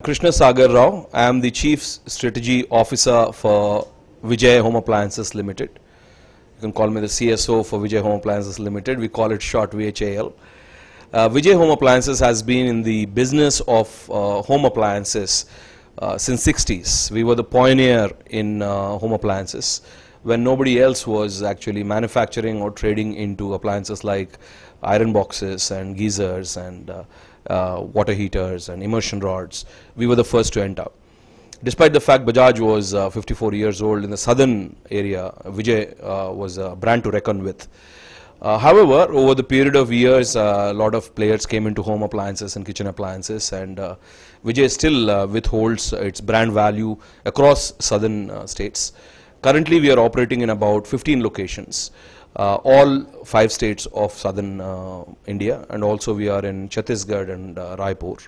Krishna Sagar Rao. I am the Chief Strategy Officer for Vijay Home Appliances Limited. You can call me the CSO for Vijay Home Appliances Limited. We call it short VHAL. Vijay Home Appliances has been in the business of home appliances since 60s. We were the pioneer in home appliances when nobody else was actually manufacturing or trading into appliances like iron boxes and geysers and water heaters and immersion rods. We were the first to enter. Despite the fact Bajaj was 54 years old in the southern area, Vijay was a brand to reckon with. However, over the period of years, a lot of players came into home appliances and kitchen appliances, and Vijay still withholds its brand value across southern states. Currently, we are operating in about 15 locations, all 5 states of southern India, and also we are in Chhattisgarh and Raipur,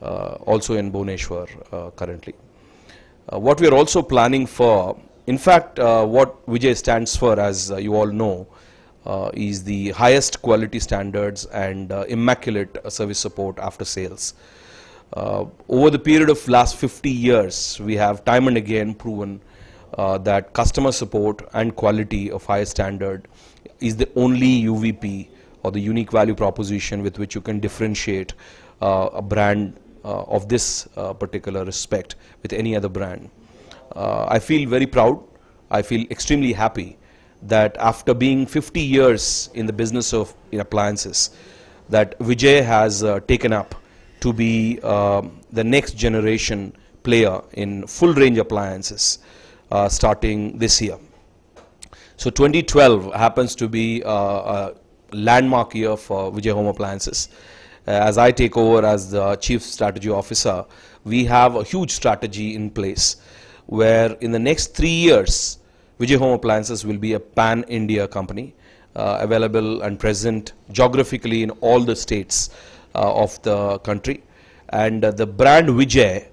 also in Bhubaneswar currently. What we are also planning for, in fact, what Vijay stands for, as you all know, is the highest quality standards and immaculate service support after sales. Over the period of last 50 years, we have time and again proven that customer support and quality of high standard is the only UVP or the unique value proposition with which you can differentiate a brand of this particular respect with any other brand. I feel very proud, I feel extremely happy that after being 50 years in the business of appliances, that Vijay has taken up to be the next generation player in full range appliances starting this year. So 2012 happens to be a landmark year for Vijay Home Appliances. As I take over as the Chief Strategy Officer, we have a huge strategy in place where in the next 3 years, Vijay Home Appliances will be a pan-India company, available and present geographically in all the states of the country. And the brand Vijay,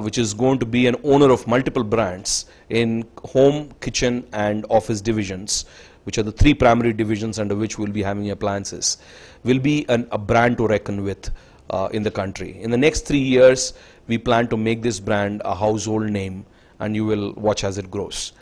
which is going to be an owner of multiple brands in home, kitchen and office divisions, which are the 3 primary divisions under which we'll be having appliances, will be a brand to reckon with in the country. In the next 3 years, we plan to make this brand a household name, and you will watch as it grows.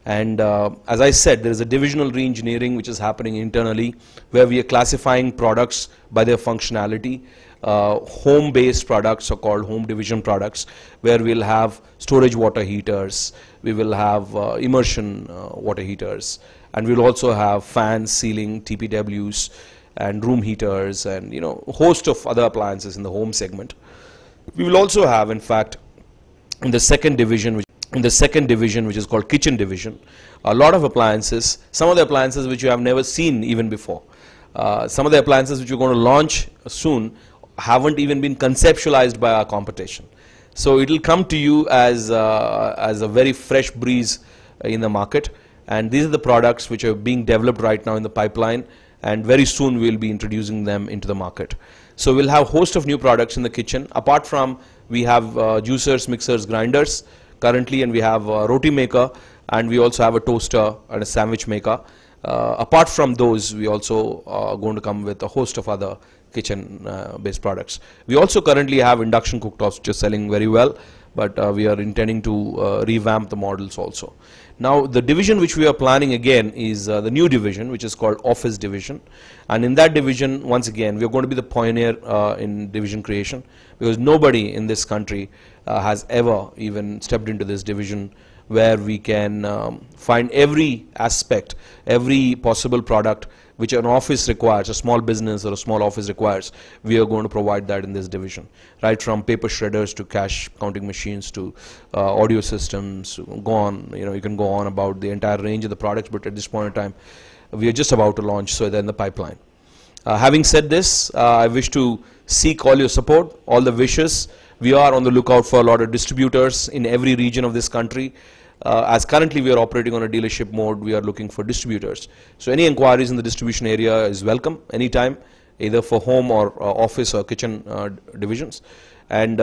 And as I said, there is a divisional re-engineering which is happening internally, where we are classifying products by their functionality. Home-based products are called home division products, where we'll have storage water heaters, we will have immersion water heaters, and we'll also have fans, ceiling, TPWs, and room heaters, and a host of other appliances in the home segment. We will also have, in fact, in the second division, which is called kitchen division, a lot of appliances, some of the appliances which you have never seen even before. Some of the appliances which we're going to launch soon haven't even been conceptualized by our competition. So it will come to you as a very fresh breeze in the market, and these are the products which are being developed right now in the pipeline, and very soon we'll be introducing them into the market. So we'll have a host of new products in the kitchen. Apart from, we have juicers, mixers, grinders currently, and we have a roti maker, and we also have a toaster and a sandwich maker. Apart from those, we also are going to come with a host of other kitchen based products. We also currently have induction cooktops which are selling very well, but we are intending to revamp the models also. Now the division which we are planning again is the new division, which is called office division, and in that division, once again, we are going to be the pioneer in division creation, because nobody in this country has ever even stepped into this division, where we can find every aspect, every possible product which an office requires, a small business or a small office requires. We are going to provide that in this division, right from paper shredders to cash counting machines to audio systems. Go on, you can go on about the entire range of the products, but at this point in time, we are just about to launch, so they're in the pipeline. Having said this, I wish to seek all your support, all the wishes. We are on the lookout for a lot of distributors in every region of this country. As currently we are operating on a dealership mode, we are looking for distributors. So any inquiries in the distribution area is welcome anytime, either for home or office or kitchen divisions. And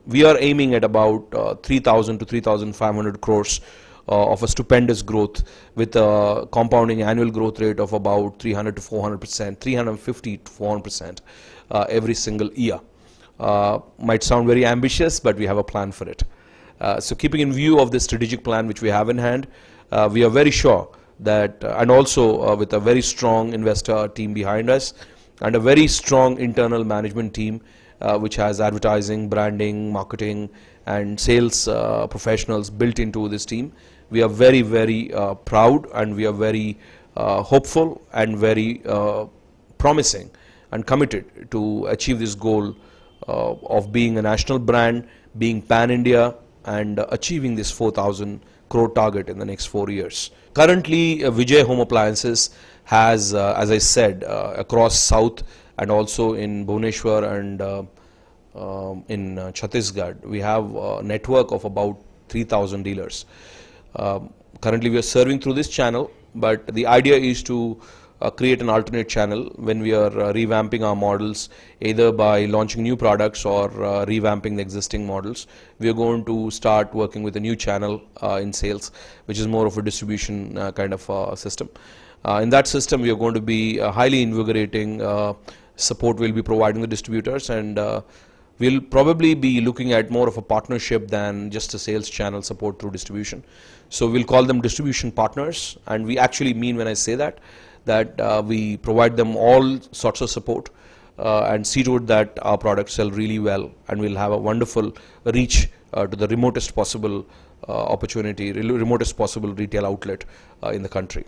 we are aiming at about 3,000 to 3,500 crores of a stupendous growth, with a compounding annual growth rate of about 300 to 400%, 350 to 400% every single year. Might sound very ambitious, but we have a plan for it. So keeping in view of the strategic plan which we have in hand, we are very sure that, and also with a very strong investor team behind us, and a very strong internal management team which has advertising, branding, marketing, and sales professionals built into this team. We are very, very proud, and we are very hopeful and very promising and committed to achieve this goal of being a national brand, being pan-India, and achieving this 4,000 crore target in the next 4 years. Currently, Vijay Home Appliances has, as I said, across South and also in Bhubaneswar and in Chhattisgarh, we have a network of about 3,000 dealers. Currently, we are serving through this channel, but the idea is to create an alternate channel when we are revamping our models, either by launching new products or revamping the existing models. We are going to start working with a new channel in sales, which is more of a distribution kind of system. In that system, we are going to be highly invigorating support we'll be providing the distributors, and we'll probably be looking at more of a partnership than just a sales channel support through distribution. So we'll call them distribution partners, and we actually mean when I say that we provide them all sorts of support and see to it that our products sell really well, and we'll have a wonderful reach to the remotest possible opportunity, remotest possible retail outlet in the country.